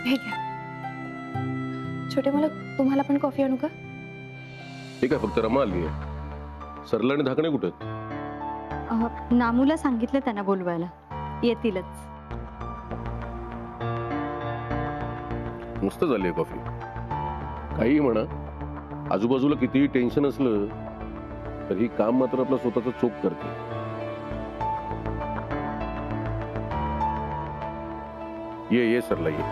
हे घ्या. छोटे मला तुम्हाला पण कॉफी आणू का? ठीक आहे, फक्त रमा आली आहे. सरला आणि धाकणे कुठे आहेत? नामूला सांगितलं त्यांना बोलवायला, येतीलच. मस्त झाली आहे कॉफी. काही म्हणा, आजूबाजूला कितीही टेन्शन असलं तर ही काम मात्र आपला स्वतःचा चोख करते. ये सरला ये.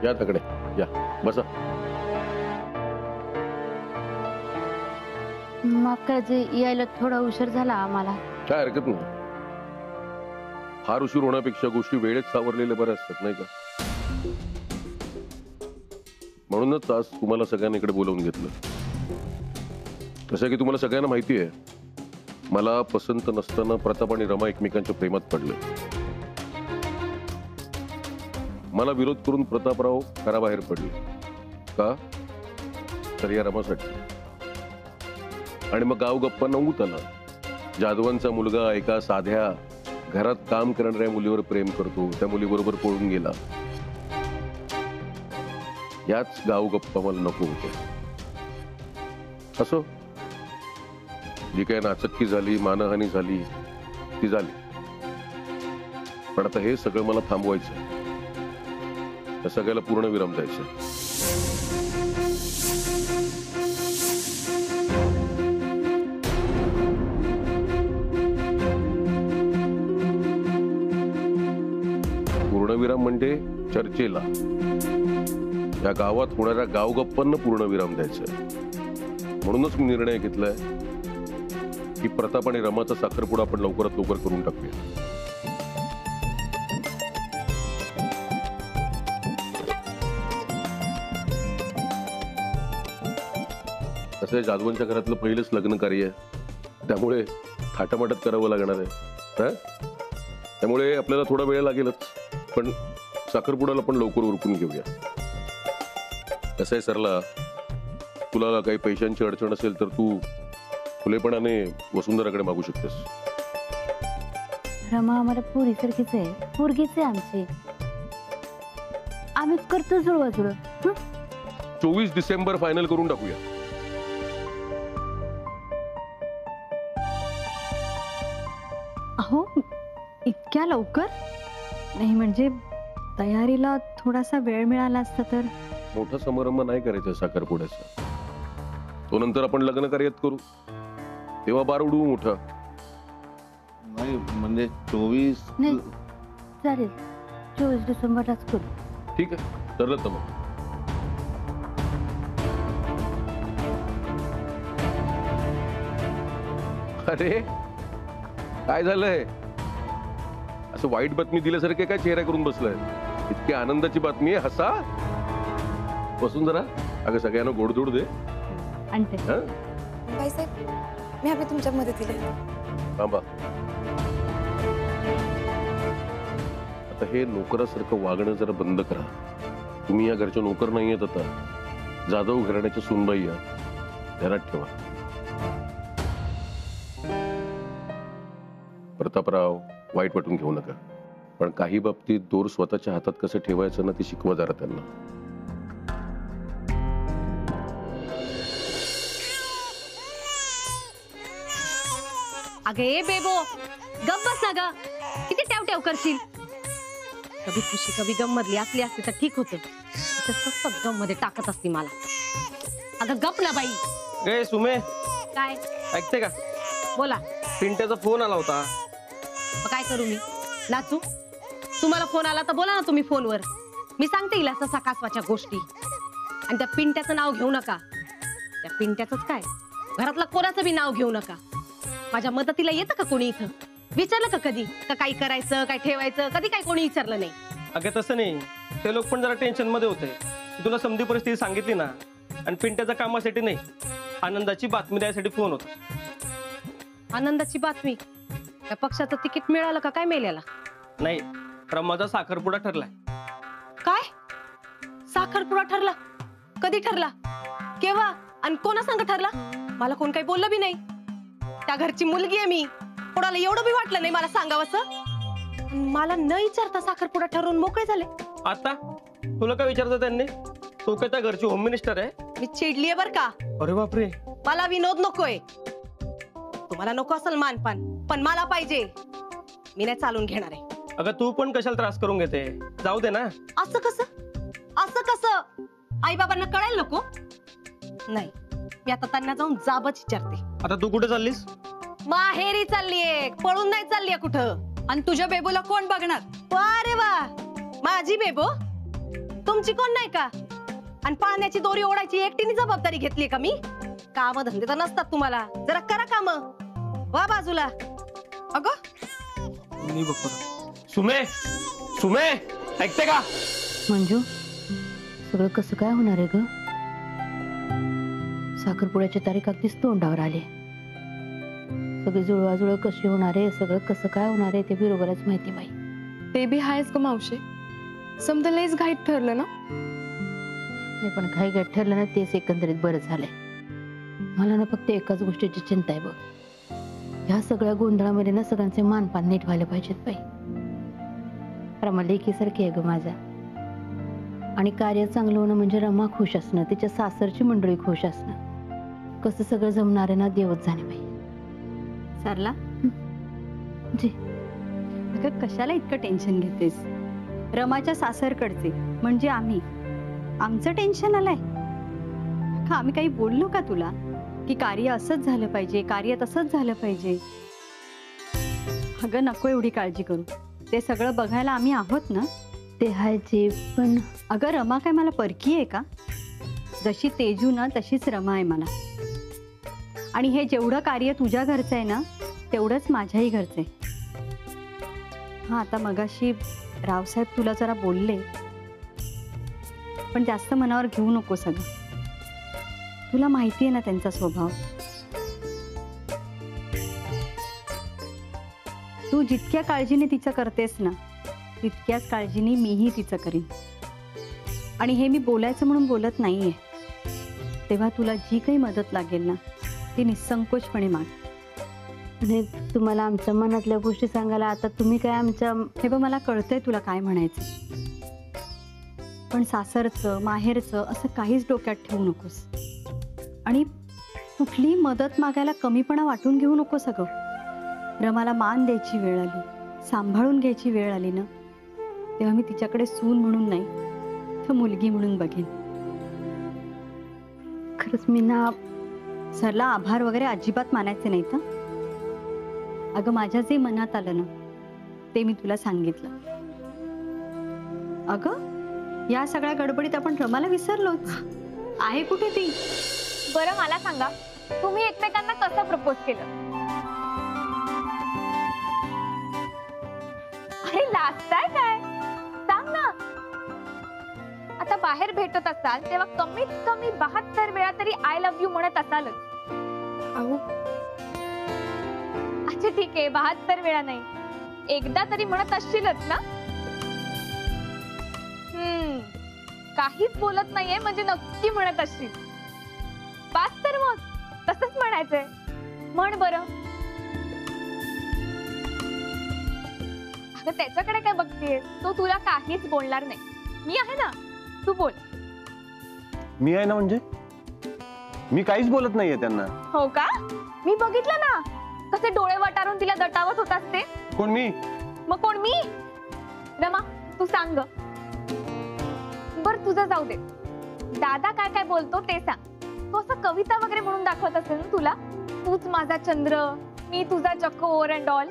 या तकडे या, बसा. माफ करायचे, यायला थोडा उशीर झाला आम्हाला. काय हरकत नाही. फार उशीर होण्यापेक्षा गोष्टी वेळेत सावरलेल्या बऱ्या असतात, नाही का? म्हणूनच आज तुम्हाला सगळ्यांना इकडे बोलावून घेतलं. कसं की तुम्हाला सगळ्यांना माहिती आहे, मला पसंत नसताना प्रताप आणि रमा एकमेकांच्या प्रेमात पडले. मला विरोध करून प्रतापराव घराबाहेर पडले. का? तर या रमासाठी. आणि मग गाव गप्पांना ऊत आला. जाधवांचा मुलगा एका साध्या घरात काम करणाऱ्या मुलीवर प्रेम करतो, त्या मुलीबरोबर पळून गेला. याच गाव गप्पा मला नको होते. असो, जी काही नाचक्की झाली, मानहानी झाली ती झाली. पण आता हे सगळं मला थांबवायचं. या सगळ्याला पूर्णविराम द्यायचा. पूर्णविराम म्हणजे चर्चेला, या गावात होणाऱ्या गावगप्पांना पूर्णविराम द्यायचा. म्हणूनच मी निर्णय घेतलाय की प्रताप आणि रमाचा साखरपुडा आपण लवकरात लवकर करून टाकूया. तसं जाधवांच्या घरातलं पहिलंच लग्न कार्य आहे, त्यामुळे थाटामाटात करावं लागणार आहे. त्यामुळे आपल्याला थोडा वेळ लागेलच, पण साखरपुड्याला पण लवकर उरकून घेऊया. कसं आहे सरला, तुला काही पैशांची अडचण असेल तर तू खुलेपणाने वसुंधराकडे मागू शकतेस. रमा आम्हाला पोरीसारखीच आहे, पोरगीच आहे आमची. आम्ही करतो जुळवाजुळव. 24 डिसेंबर फायनल करून टाकूया. अहो, इतक्या लवकर नाही, म्हणजे तयारीला थोडासा वेळ मिळाला असता तर. मोठा समारंभ नाही करायचा साखरपुड्याचा, तो नंतर आपण लग्न कार्यात करू, तेव्हा बार उडवू मोठा. नाही म्हणजे 24 नाही चालेल, 24 डिसेंबरलाच करू. ठीक आहे, ठरलं तर मग. अरे काय झालंय? असं वाईट बातमी दिल्यासारखे काय चेहरा करून बसलाय? इतकी आनंदाची बातमी आहे, हसा. बसून जरा. अगं सगळ्यांना गोडधोड दे. आणते. बाईसाहेब, मी हवी तुमच्या मदतीला. थांबा. आता हे नोकरासारखं वागणं जरा बंद करा. तुम्ही या घरच्या नोकर नाही आहेत, आता जाधव घराण्याच्या सुनबाई या, ध्यानात ठेवा. प्रतापराव, वाईट वाटून घेऊ नका, पण काही बाबतीत दोर स्वतःच्या हातात कसं ठेवायचं ना, ते शिकवा जरा त्यांना. अगे बेबो, गप बस ना ग. किती टॅव टॅव करशील? कभी खुशी कभी गम मधली असली असती तर ठीक होतं. सतत गम मध्ये टाकत असती मला. अगं गप ना बाई. गे सुमे, काय ऐकते का? बोला. पिंट्याचा फोन आला होता. मग काय करू मी? नाचू? तुम्हाला फोन आला तर बोला ना तुम्ही फोनवर. मी सांगते हिला ससा कासवाच्या गोष्टी. आणि त्या पिंट्याचं नाव घेऊ नका. त्या पिंट्याचंच काय, घरातला कोणाचं बी नाव घेऊ नका. माझ्या मदतीला येतं का कोणी इथं? विचारलं का कधी का काही करायचं, काय ठेवायचं? कधी काय कोणी विचारलं नाही. अगं तसं नाही, ते लोक पण जरा टेन्शन मध्ये होते. तुला समधी परिस्थिती सांगितली ना. आणि पिंट्याच्या कामासाठी नाही, आनंदाची बातमी द्यायसाठी फोन होता. आनंदाची बातमी? त्या पक्षाचं तिकीट मिळालं का काय मेल्याला? नाही, रमाचा साखरपुडा ठरलाय. काय? साखरपुडा ठरला? कधी ठरला? केव्हा? आणि कोणा संग ठरला? मला कोण काही बोललं बी नाही. त्या घरची मुलगी आहे मी. कोणाला एवढं बी वाटलं नाही मला सांगावंसं? मला न विचारता साखरपुडा ठरवून मोकळे झाले. आता तुला काय विचारतं त्यांनी? तू काय त्या घरची होम मिनिस्टर आहे? मी चिडलीये बर का. अरे बापरे. मला विनोद नकोय. तुम्हाला नको असेल मानपान, पण मला पाहिजे. मी नाही चालून घेणार आहे. अगं तू पण कशाला त्रास करून घेते? जाऊ दे ना. असं कसं? असं कसं? आई बाबांना कळायला नको? नाही, मी आता त्यांना जाऊन जाबच विचारते. आता तू कुठे चाललीस? माहेरी चाललीये, पळून नाही चाललीये कुठं. आणि तुझ्या बेबूला कोण बघणार? अरे वा, माझी बेबो तुमची कोण नाही का? आणि पाण्याची दोरी ओढायची एकटीने जबाबदारी घेतली का मी? काम धंदे तर नसतात तुम्हाला, जरा करा काम. वा बाजूला. अगं मी बघतो. सुमे, सुमे, ऐकते का? मंजू, सगळं कसं काय होणार आहे ग? साखरपुड्याची तारीख अगदीच तोंडावर आली. सगळी जुळवाजुळव कशी होणार आहे, सगळं कसं काय होणार आहे ते बरोबरच माहिती बाई. ते बी हायच ग मावशी. समजा लयच घाईत ठरलं ना. नाही पण काही गट ठरलं ना तेच एकंदरीत बरं झालंय. मला ना फक्त एकाच गोष्टीची चिंता आहे बघ. ह्या सगळ्या गोंधळामध्ये ना सगळ्यांचे मानपान नीट व्हायला पाहिजेत बाई. रमा लेकीसारखी आहे ग माझा. आणि कार्य चांगलं होणं म्हणजे रमा खुश असणं, तिच्या सासरची मंडळी खुश असणं. कसं सगळं जमणार आहे ना देवच जाणे बाई. सरला जी. अगं कशाला इतकं टेन्शन घेतेस? रमाच्या सासरकडचे म्हणजे आमचं टेन्शन आलंय का? आम्ही काही बोललो का तुला की कार्य असंच झालं पाहिजे, कार्य तसंच झालं पाहिजे? अगं नको एवढी काळजी करू. ते सगळं बघायला आम्ही आहोत ना. ते हायचे पण अगं रमा काय मला परकी आहे का? जशी तेजू ना तशीच रमा आहे मला. आणि हे जेवढं कार्य तुझ्या घरचं आहे ना तेवढंच माझ्याही घरचं आहे. हा आता मगाशी रावसाहेब तुला जरा बोलले, पण जास्त मनावर घेऊ नको सगळं. तुला माहिती आहे ना त्यांचा स्वभाव. तू जितक्या काळजीने तिचं करतेस ना तितक्याच काळजीने मीही तिचं करीन. आणि हे मी बोलायचं म्हणून बोलत नाहीये. तेव्हा तुला जी काही मदत लागेल ना ती निसंकोचपणे माग. आणि तुम्हाला आमच्या मनातल्या गोष्टी सांगायला आता तुम्ही काय आमच्या. हे बघ मला कळतंय तुला काय म्हणायचं, पण सासरचं माहेरचं असं काहीच डोक्यात ठेवू नकोस. आणि कुठलीही मदत मागायला कमीपणा वाटून घेऊ नकोस. अगं रमाला मान द्यायची वेळ आली, सांभाळून घ्यायची वेळ आली ना तेव्हा मी तिच्याकडे सून म्हणून नाही तर मुलगी म्हणून बघेन. खरंच मी ना सरला आभार वगैरे अजिबात मानायचे नाहीत. अगं माझ्या जे मनात आलं ना ते मी तुला सांगितलं. अगं या सगळ्या गडबडीत आपण रमाला विसरलोच. आहे कुठे ती? बरं मला सांगा, तुम्ही एकमेकांना कसं प्रपोज केलं? अरे लाजताय काय? सांग ना. आता बाहेर भेटत असाल तेव्हा कमीत कमी 72 वेळा तरी आय लव्ह यू म्हणत असालच. अहो अच्छा ठीक आहे, 72 वेळा नाही, एकदा तरी म्हणत असशीलच ना. काहीच बोलत नाहीये म्हणजे नक्की म्हणत असशील. पाच तर मग तसंच म्हणायचंय. म्हण बरं. अगं त्याच्याकडे काय बघतेस? तो तुला काहीच बोलणार नाही. मी आहे ना, तू बोल. मी आहे ना म्हणजे? मी काहीच बोलत नाहीये त्यांना. हो का? मी बघितलं ना कसे डोळे वटारून तिला दटावत होतास ते. कोण मी? मग कोण मी? रमा तू सांग. बर तुझं जाऊ दे, दादा काय काय बोलतो ते सांग. तो असं कविता वगैरे म्हणून दाखवत असेल ना तुला. तूच माझा चंद्र, मी तुझा चकोर अँड ऑल.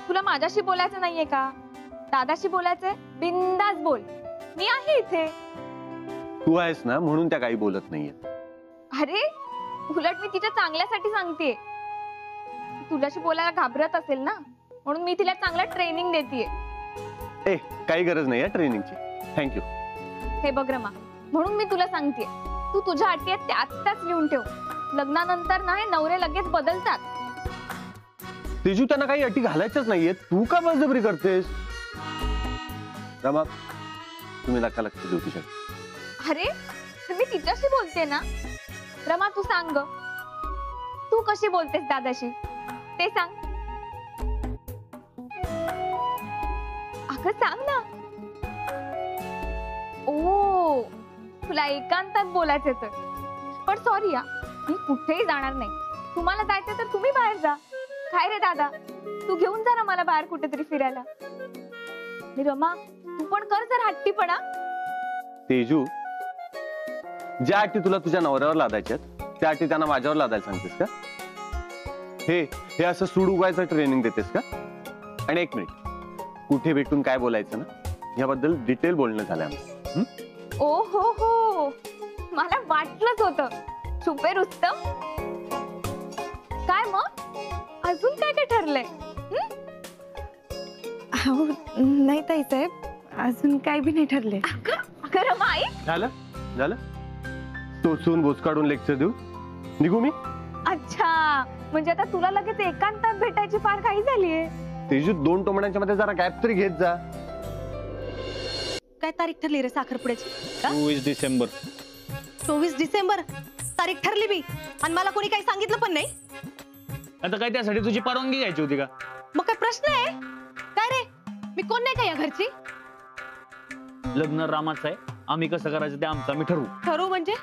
तुला माझ्याशी बोलायचं नाहीये का? दादाशी बोलायचंय? बिंदास बोल, मी आहे इथे. तू आहेस ना म्हणून त्या काही बोलत नाहीये. अरे उलट मी तिच्या चांगल्यासाठी सांगतेय. तुझ्याशी बोलायला घाबरत असेल ना म्हणून मी तिला चांगलं ट्रेनिंग देतेय. ए काही गरज नाही ट्रेनिंगची. थँक्यू. हे बघ रमा, म्हणून मी तुला सांगतेय, तू तुझ्या अटी आहेत त्याच लिहून ठेव. लग्नानंतर ना हे नवरे लगेच बदलतात. तेजू त्यांना काही अटी घालायच्याच नाहीये, तू का बळजबरी करतेस? रमा तुम्ही नका लक्ष देऊ तिच्या. अरे मी तिच्याशी बोलते ना. रमा तू सांग, तू कशी बोलतेस दादाशी? ते सांग. अगं सांग ना. ओ, तुला एकांतात बोलायचं तर. पण सॉरी या, मी कुठेही जाणार नाही. तुम्हाला जायचं तर तुम्ही बाहेर जा. काय रे दादा, तू घेऊन जा ना मला बाहेर कुठेतरी फिरायला. आणि रमा, तू पण कर जर हट्टीपणा. तेजू, ज्या अटी तुला तुझ्या नवऱ्यावर लादायच्यात त्या अटी त्यांना माझ्यावर लादायला सांगतेस का? हे असं सूड उगायचं ट्रेनिंग देतेस का? आणि एक मिनिट, कुठे भेटून काय बोलायचं ना याबद्दल डिटेल बोलणं झालं आमचं. ओ हो, मला वाटलंच होतं. सुपे रुस्तम, काय मग अजून काय काय ठरलंय? नाही ताई साहेब, अजून काय बी नाही ठरले. खरं माई झालं टोचून बोच काढून लेक्चर देऊ निघू मी? अच्छा, म्हणजे आता तुला लगेच एकांतात भेटायची फार काही झालीये. तेजू, 2 टोमण्यांच्या मध्ये जरा गॅप तरी घेत जा. काय तारीख ठरली रे साखरपुड्याची? 24 डिसेंबर. 24 डिसेंबर तारीख ठरली बी, आणि मला कोणी काही सांगितलं पण नाही. आता काय त्यासाठी तुझी परवानगी घ्यायची होती का? मग काय प्रश्न आहे काय रे? मी कोण नाही का या घरची? लग्न रामाचं आहे, आम्ही कसं करायचं ते आमचं आम्ही ठरवू. ठरवू म्हणजे?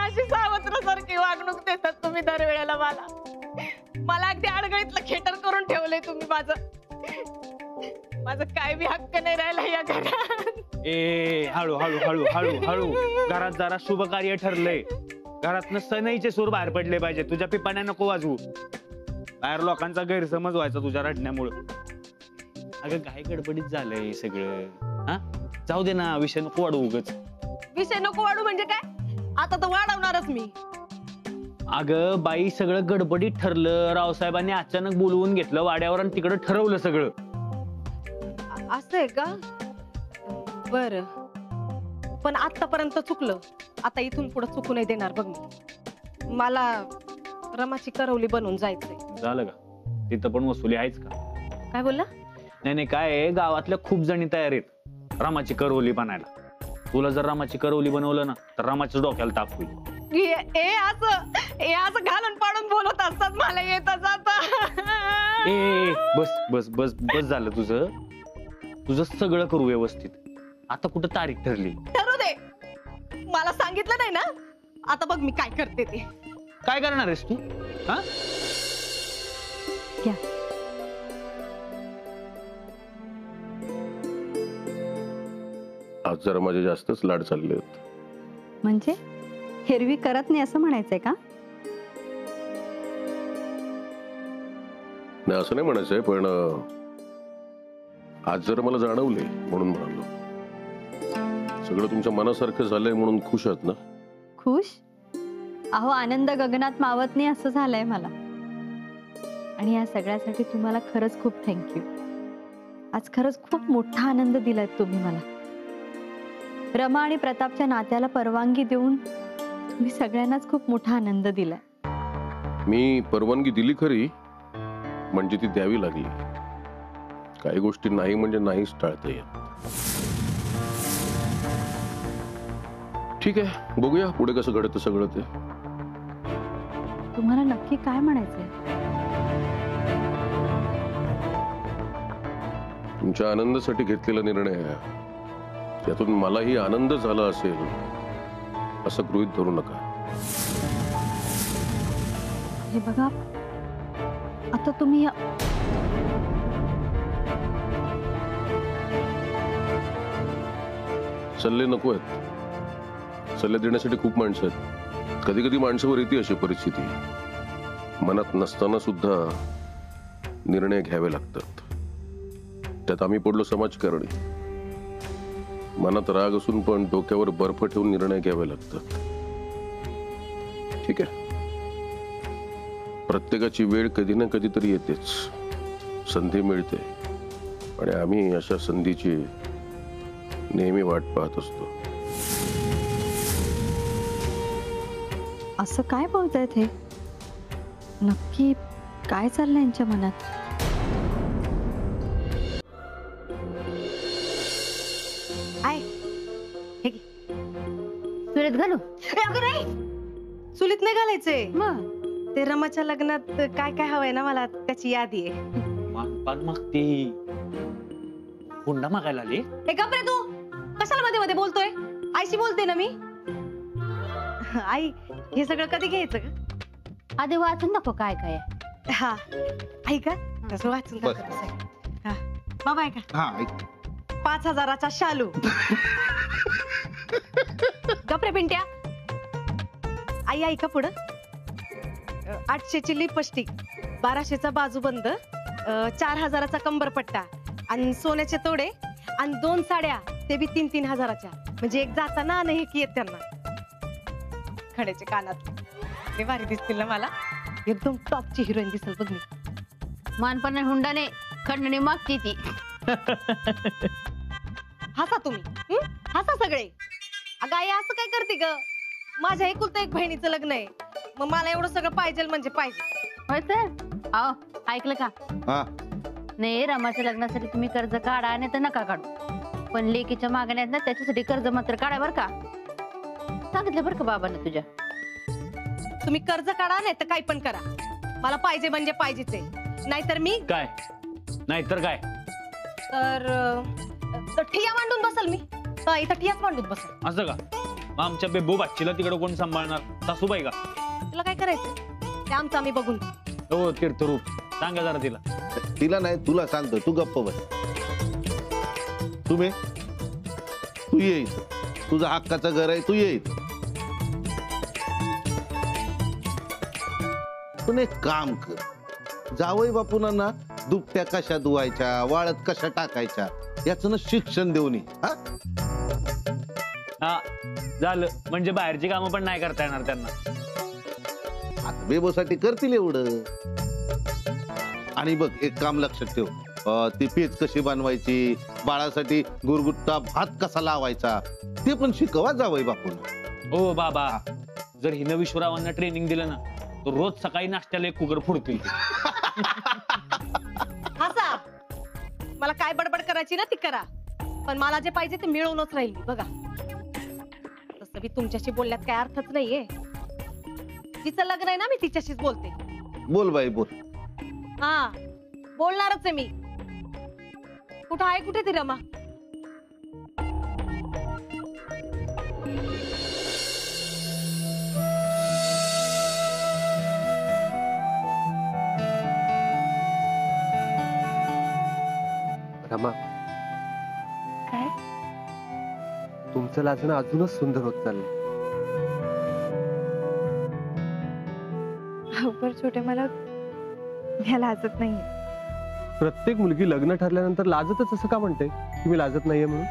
अशी सावत्रासारखी वागणूक देतात तुम्ही दरवेळेला मला. मला अगदी अडगळीतलं खेटर करून ठेवलंय तुम्ही. माझं काय बी हक्क नाही राहिला या घरात. ए हळू हळू हळू हळू हळू, घरात जरा शुभ कार्य ठरलंय. घरातनं सनईचे सूर बाहेर पडले पाहिजे. तुझ्या पिपाण्या नको वाजवू. बाहेर लोकांचा गैरसमज व्हायचा तुझ्या रडण्यामुळं. अगं काय गडबडीत झालंय सगळं. हा, जाऊ दे ना, विषय नको वाढू उगच. विषय नको वाढू म्हणजे काय? आता तर वाढवणारच मी. अगं बाई, सगळं गडबडीत ठरलं. रावसाहेबांनी अचानक बोलवून घेतलं वाड्यावर आणि तिकडं ठरवलं सगळं. असं आहे का? बर, पण आतापर्यंत चुकलं, आता इथून पुढे चुकू नाही देणार बघ मी. मला रमाची करवली बनवून जायचंय. झालं का? तिथं पण वसुली आहेच का? काय बोलला? नाही, काय आहे, गावातल्या खूप जणी तयार आहेत रामाची करवली बनायला. तुला जर रामाची करवली बनवलं ना तर रामाच्या डोक्याला ताप होईल. असं घालून पाडून बोलत असतात मला येता जाता. ए बस बस बस बस झालं तुझं सगळं करू व्यवस्थित. आता कुठं तारीख ठरली? ठरू दे, मला सांगितलं नाही ना. आता बघ मी काय करते ते. काय करणार आहेस तू? हा, घ्या. आज जरा माझे जास्तच लाड चालले आहेत. म्हणजे हेरवी करत नाही असं म्हणायचंय का? नाही, असं नाही म्हणायचंय, पण आज जरा मला जाणवले म्हणून म्हणालो. सगळं तुमच्या मनासारखं झालंय म्हणून खुश आहात ना? खुश? अहो, आनंद गगनात मावत नाही असं झालंय मला. आणि या सगळ्यासाठी तुम्हाला खरंच खूप थँक्यू. आज खरंच खूप मोठा आनंद दिलाय तुम्ही मला. रमा आणि प्रतापच्या नात्याला परवानगी देऊन तुम्ही सगळ्यांनाच खूप मोठा आनंद दिलाय. मी परवानगी दिली खरी, म्हणजे ती द्यावी लागली. काही गोष्टी नाही म्हणजे नाहीच टाळता येत. ठीक आहे, बघूया पुढे कसं घडतं सगळं ते. तुम्हाला नक्की काय म्हणायचंय? तुमच्या आनंदासाठी घेतलेला निर्णय आहे, त्यातून मलाही आनंद झाला असेल असं गृहीत धरू नका. हे बघा, आता तुम्ही सल्ले नको आहेत. सल्ले देण्यासाठी खूप माणसं आहेत. कधी कधी माणसावर येते अशी परिस्थिती, मनात नसताना सुद्धा निर्णय घ्यावे लागतात. त्यात आम्ही पडलो समाजकारणी. मनात राग असून पण डोक्यावर बर्फ ठेवून निर्णय घ्यावे लागतात. ठीक आहे, प्रत्येकाची वेळ कधी ना कधीतरी येतेच. संधी मिळते आणि आम्ही अशा संधीची नेहमी वाट पाहत असतो. असं काय बोलतायत हे? नक्की काय चाललंय यांच्या मनात? चुलीत घालू? अगं नाही, चुलीत नाही घालायचंय. मग ते रमाच्या लग्नात काय काय हवंय ना मला त्याची यादी आहे. मानपान मागते, हुंडा मागायला आली. हे गप रे तू, कशाला मध्ये मध्ये बोलतोय? आईशी बोलते ना मी. आई, हे सगळं कधी घ्यायचं का? आधी वाचून नको काय काय. हा, ऐका कसं वाचून बस. दाखवत आहे. हा, बाबा ऐका, हा ऐक. 5,000चा शालू. गप रे पिंट्या. आई ऐका पुढं. 800ची लिपस्टिक, 1200चा बाजूबंद, 4,000चा कंबरपट्टा आणि सोन्याचे तोडे आणि 2 साड्या, ते बी 3-3 हजाराच्या. म्हणजे एक जाताना आणि एक येत त्यांना. खड्याचे कानात ते भारी दिसतील ना मला. एकदम टॉपची हिरोईन दिसेल बघ मी. मानपणा हुंडाने खंडणी मागती ती. हसा तुम्ही, हसा सगळे. अगं आई असं काय करते ग? माझ्या एकुलतं एक बहिणीचं लग्न आहे, मग मला एवढं सगळं पाहिजे म्हणजे पाहिजे. होय तर अहो, ऐकलं का? हा नाही, रमाच्या लग्नासाठी तुम्ही कर्ज काढा नाही तर नका काढू, पण लेकीच्या मागण्यात ना त्याच्यासाठी कर्ज मात्र काढा बर का. सांगितलं बरं का बाबांना तुझ्या. तुम्ही कर्ज काढा नाही तर काही पण करा, मला पाहिजे म्हणजे पाहिजेच आहे. नाहीतर मी काय नाहीतर काय? तर ठिया मांडून बसल मी. इथं ठियाच मांडून बसल. असं का? मग आमच्या बेबू बाच्चीला तिकडे कोण सांभाळणार? सासूबाई का? तुला काय करायचं ते आमचं आम्ही बघून. हो तीर्थरूप, सांगा जरा तिला. तिला नाही, तुला सांगतो, तू गप्प बस. तुम्ही तू ये इथं. तुझं हक्काचं घर आहे, तू ये इथं. पण एक काम कर, जावई बापूंना ना दुपट्या कशा धुवायच्या, वाळत कशा टाकायच्या याचं ना शिक्षण देऊन ये. हा हा झालं, म्हणजे बाहेरची कामं पण नाही करता येणार त्यांना. आता बेबोसाठी करतील एवढं. आणि बघ एक काम लक्षात ठेव, ती पेच कशी बनवायची, बाळासाठी गुरगुट्टा भात कसा लावायचा ते पण शिकवा जावई बापूंना. हो बाबा, जर हिनं विश्वरावांना ट्रेनिंग दिलं ना तर रोज सकाळी नाश्त्याला एक कुकर फुडतील. हसा. मला काय बडबड करायची ना ती करा, पण मला जे पाहिजे ते मिळवूनच राहील बघा. तसं बी तुमच्याशी बोलण्यात काय अर्थच नाहीये. तिचं लग्न आहे ना, मी तिच्याशीच बोलते. बोल बाई बोल. हा, बोलणारच आहे मी. कुठं आहे, कुठे ती रमा? रमा, काय? तुमचं लाजणं अजूनच सुंदर होत चाललंय. अवघड छोटे, मला लाजत नाही. प्रत्येक मुलगी लग्न ठरल्यानंतर लाजतच असं का म्हणते की मी लाजत नाहीये म्हणून?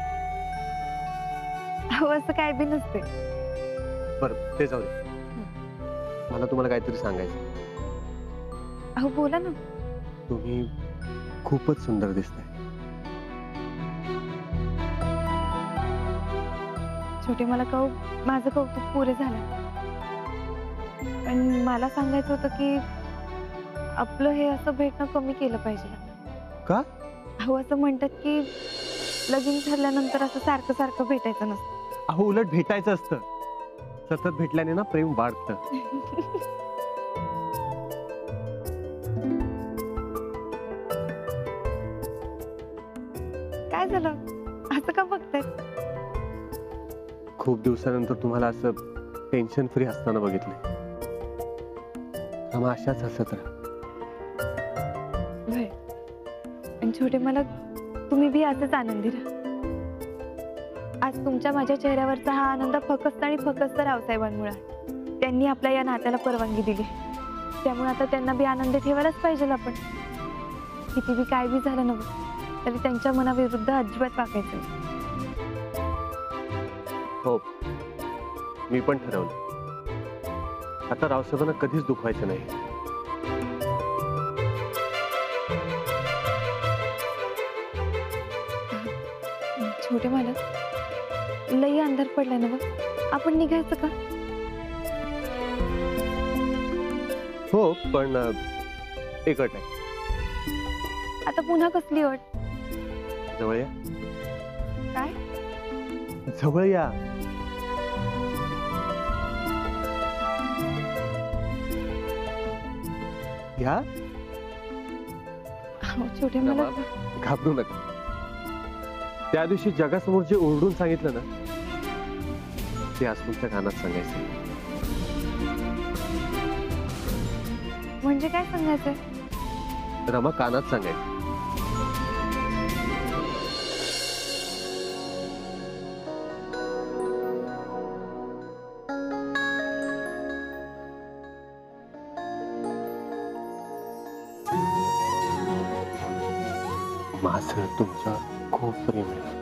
अहो, असं काय बी नसते. बरं ते जाऊ दे, मला तुम्हाला काहीतरी सांगायचं. अहो बोला ना. तुम्ही खूपच सुंदर दिसताय. छोटे, मला माझं कौतुक पुरे झालं, पण मला सांगायचं होतं की आपलं हे असं भेटणं कमी केलं पाहिजे. का? अहो, असं म्हणतात की लगीन ठरल्यानंतर असं सारखं सारखं भेटायचं नसतं. अहो, उलट भेटायचं असतं. सतत भेटल्याने ना प्रेम वाढतं. काय झालं, असं का बघताय? खूप दिवसानंतर तुम्हाला असं टेन्शन फ्री असताना बघितलंय. अशाच हसत राहा. आणि छोटे, मला तुम्ही बी असंच आनंदी राहा. आज तुमच्या माझ्या चेहऱ्यावरचा हा आनंद फक्त आणि फक्त रावसाहेबांमुळे. त्यांनी आपल्या या नात्याला परवानगी दिली, त्यामुळे आता त्यांना बी आनंदी ठेवायलाच पाहिजे आपण. किती बी काय बी झालं नव्हतं तरी त्यांच्या मनाविरुद्ध अजिबात वागायचं. हो, मी पण ठरवलं आता रावसाहेबांना कधीच दुखवायचं नाही. छोटे, मला लई अंधार पडलाय ना, आपण निघायचं का? हो, पण एक अट आहे. आता पुन्हा कसली अट? जवळ या. काय? जवळ या. घ्या. अहो, छोटे मला रमा, घाबरू नका. त्या दिवशी जगासमोर जे ओरडून सांगितलं ना ते आज तुमच्या कानात सांगायचं. म्हणजे काय सांगायचंय? रमा, कानात सांगायचं. माझं तुमच्यावर खूप प्रेम आहे.